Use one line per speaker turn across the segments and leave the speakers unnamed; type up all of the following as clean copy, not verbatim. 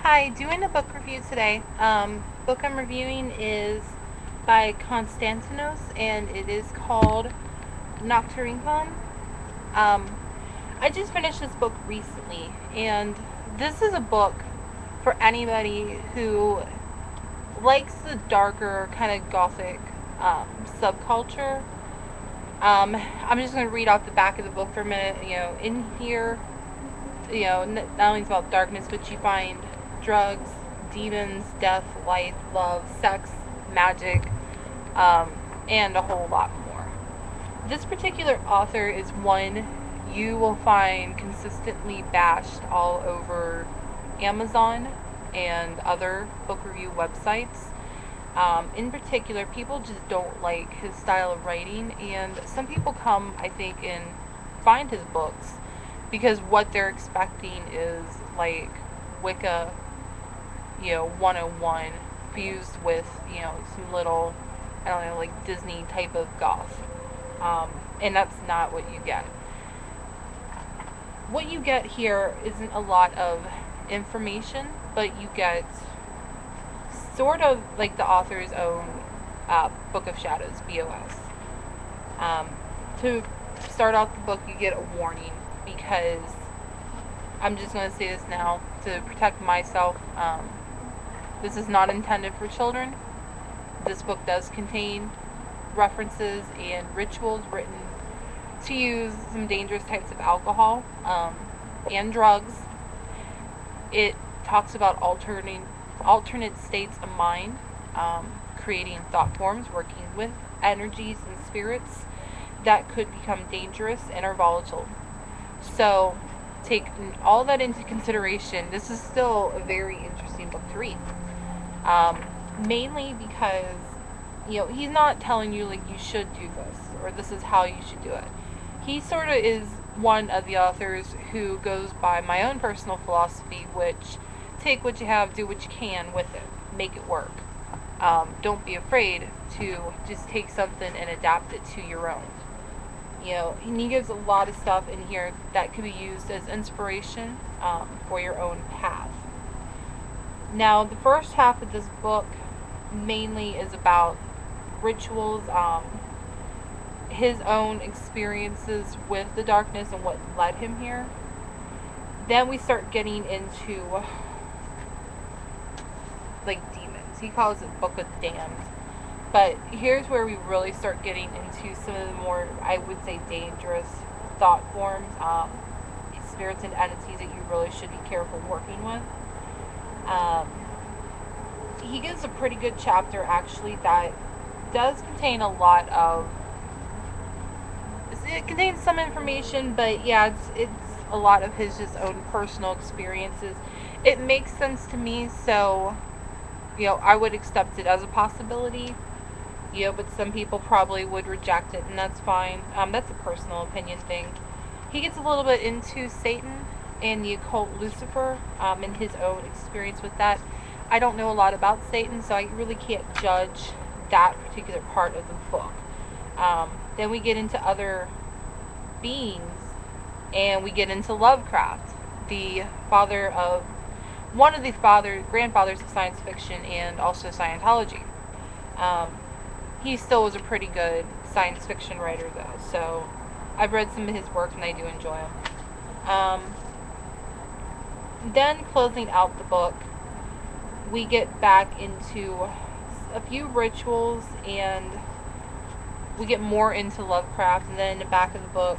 Hi, doing a book review today. Book I'm reviewing is by Konstantinos, and it is called Nocturnicon. Um, I just finished this book recently, and this is a book for anybody who likes the darker kind of gothic subculture. I'm just going to read off the back of the book for a minute. In here, not only it's about darkness, but you find drugs, demons, death, life, love, sex, magic, and a whole lot more. This particular author is one you will find consistently bashed all over Amazon and other book review websites. In particular, people just don't like his style of writing, and some people come, I think, and find his books because what they're expecting is like Wicca, 101 fused with, some little, I don't know, like Disney type of goth. And that's not what you get. What you get here isn't a lot of information, but you get sort of like the author's own Book of Shadows, BOS. To start off the book, you get a warning because I'm just going to say this now to protect myself. This is not intended for children. This book does contain references and rituals written to use some dangerous types of alcohol and drugs. It talks about alternate states of mind, creating thought forms, working with energies and spirits that could become dangerous and are volatile. So, take all that into consideration. This is still a very interesting book to read. Mainly because, he's not telling you, like, you should do this, or this is how you should do it. He sort of is one of the authors who goes by my own personal philosophy, which take what you have, do what you can with it, make it work. Don't be afraid to just take something and adapt it to your own. And he gives a lot of stuff in here that could be used as inspiration for your own path. Now, the first half of this book mainly is about rituals, his own experiences with the darkness and what led him here. Then we start getting into like demons. He calls it Book of Damned. But here's where we really start getting into some of the more, I would say, dangerous thought forms, spirits and entities that you really should be careful working with. He gives a pretty good chapter, actually, that does contain a lot of... It contains some information, but yeah, it's a lot of his just own personal experiences. It makes sense to me, so, I would accept it as a possibility. But some people probably would reject it, and that's fine. That's a personal opinion thing. He gets a little bit into Satan and the occult Lucifer, and his own experience with that. I don't know a lot about Satan, so I really can't judge that particular part of the book. Then we get into other beings, and we get into Lovecraft, the father of one of the grandfathers of science fiction and also Scientology. He still was a pretty good science fiction writer, though, so I've read some of his work and I do enjoy him. Then, closing out the book, we get back into a few rituals and we get more into Lovecraft, and then in the back of the book,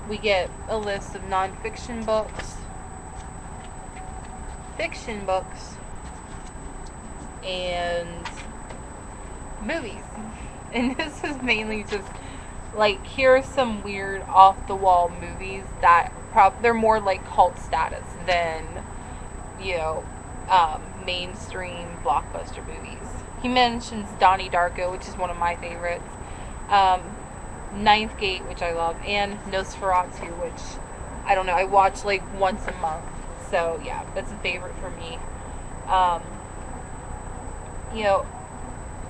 we get a list of non-fiction books, fiction books, and movies. And this is mainly just like, here are some weird off-the-wall movies that they're more like cult status than mainstream blockbuster movies. He mentions Donnie Darko, which is one of my favorites, Ninth Gate, which I love, and Nosferatu, which I don't know, I watch like once a month, so yeah, that's a favorite for me.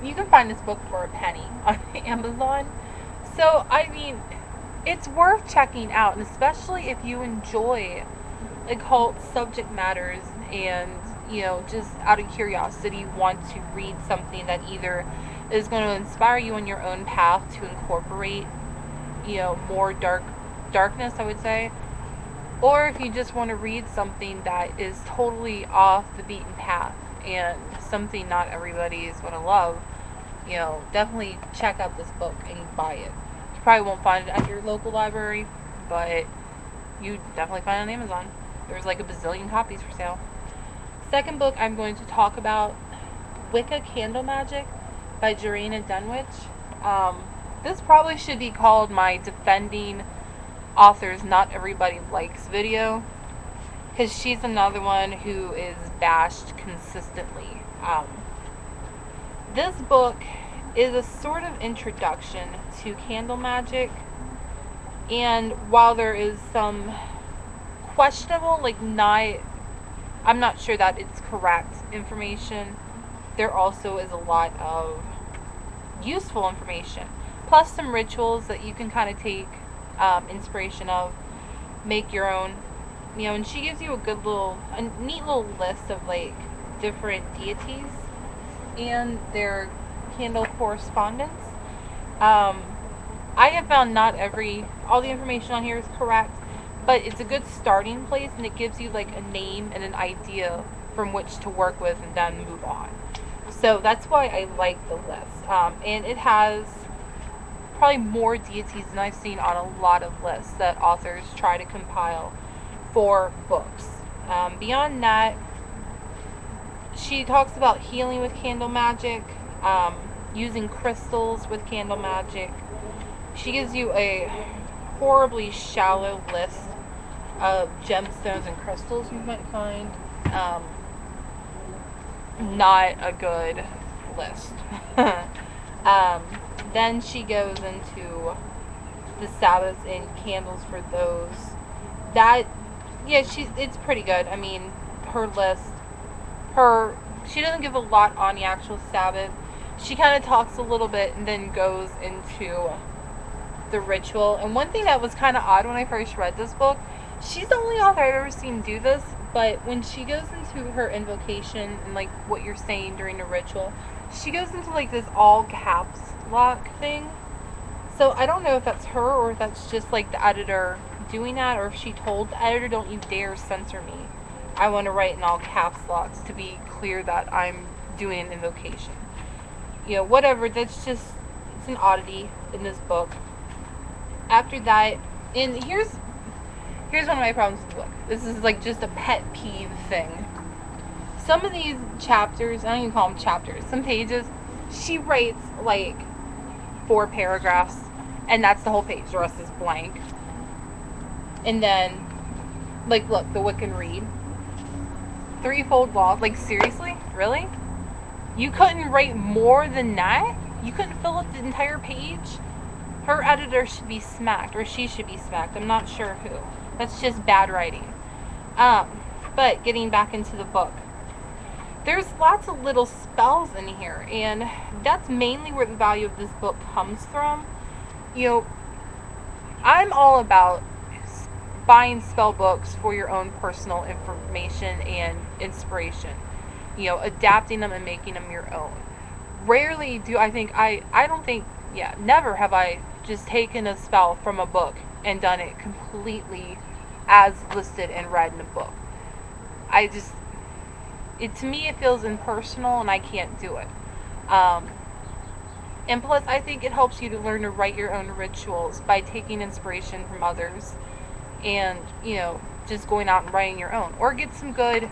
You can find this book for a penny on Amazon. So, I mean, it's worth checking out, and especially if you enjoy occult subject matters and, just out of curiosity want to read something that either is going to inspire you on your own path to incorporate, more darkness, I would say, or if you just want to read something that is totally off the beaten path and something not everybody is going to love, definitely check out this book and buy it. You probably won't find it at your local library, but you definitely find it on Amazon. There's like a bazillion copies for sale. Second book I'm going to talk about, Wicca Candle Magic by Jarena Dunwich. This probably should be called my defending authors not everybody likes video, because she's another one who is bashed consistently. This book is a sort of introduction to candle magic, and while there is some questionable, I'm not sure that it's correct information, there also is a lot of useful information, plus some rituals that you can kind of take inspiration of, make your own, and she gives you a neat little list of different deities and their candle correspondence. I have found not all the information on here is correct, but it's a good starting place, and it gives you a name and an idea from which to work with and then move on. So that's why I like the list. And it has probably more deities than I've seen on a lot of lists that authors try to compile for books. Beyond that, she talks about healing with candle magic, using crystals with candle magic. She gives you a horribly shallow list of gemstones and crystals you might find. Not a good list. Then she goes into the Sabbaths and candles for those. It's pretty good. I mean, her list, she doesn't give a lot on the actual Sabbath. She kind of talks a little bit and then goes into the ritual. And one thing that was kind of odd when I first read this book, she's the only author I've ever seen do this, but when she goes into her invocation and what you're saying during the ritual, she goes into this all caps lock thing. So I don't know if that's her or if that's just the editor doing that, or if she told the editor, don't you dare censor me, I want to write in all caps locks to be clear that I'm doing an invocation. Whatever, it's an oddity in this book. After that, and here's one of my problems with the book. This is just a pet peeve thing. Some of these chapters, I don't even call them chapters, some pages, she writes 4 paragraphs, and that's the whole page. The rest is blank. And then, look, the Wiccan Read. Threefold Law. Seriously? Really? You couldn't write more than that? You couldn't fill up the entire page? Her editor should be smacked, or she should be smacked. I'm not sure who. That's just bad writing. But getting back into the book, there's lots of little spells in here, and that's mainly where the value of this book comes from. I'm all about buying spell books for your own personal information and inspiration. Adapting them and making them your own. Rarely do never have I just taken a spell from a book and done it completely as listed and read in a book. To me, it feels impersonal, and I can't do it. And plus, I think it helps you to learn to write your own rituals by taking inspiration from others and, just going out and writing your own. Or get some good,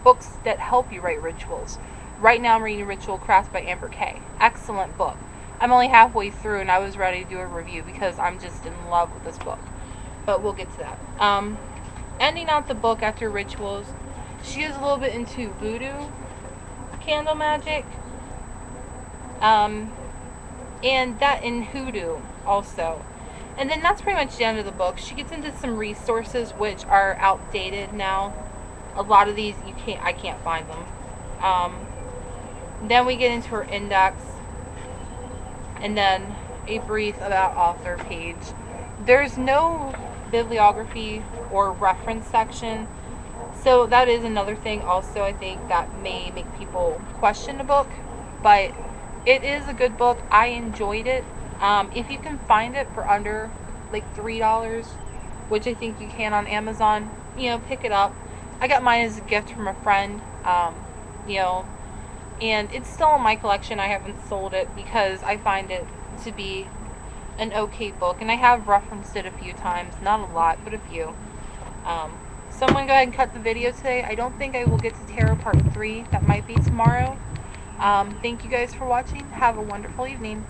books that help you write rituals. Right now I'm reading Ritual Craft by Amber Kay. Excellent book. I'm only halfway through, and I was ready to do a review because I'm just in love with this book. But we'll get to that. Ending out the book after rituals, she goes a little bit into voodoo, candle magic, and that in hoodoo also. And then that's pretty much the end of the book. She gets into some resources which are outdated now. A lot of these I can't find them. Then we get into her index, and then a brief about author page. There's no bibliography or reference section. So that is another thing also I think that may make people question the book, but it is a good book. I enjoyed it. If you can find it for under like $3, which I think you can on Amazon, pick it up. I got mine as a gift from a friend, you know, and it's still in my collection. I haven't sold it because I find it to be an okay book, and I have referenced it a few times, not a lot, but a few. So I'm going to go ahead and cut the video today. I don't think I will get to Tarot Part 3. That might be tomorrow. Thank you guys for watching. Have a wonderful evening.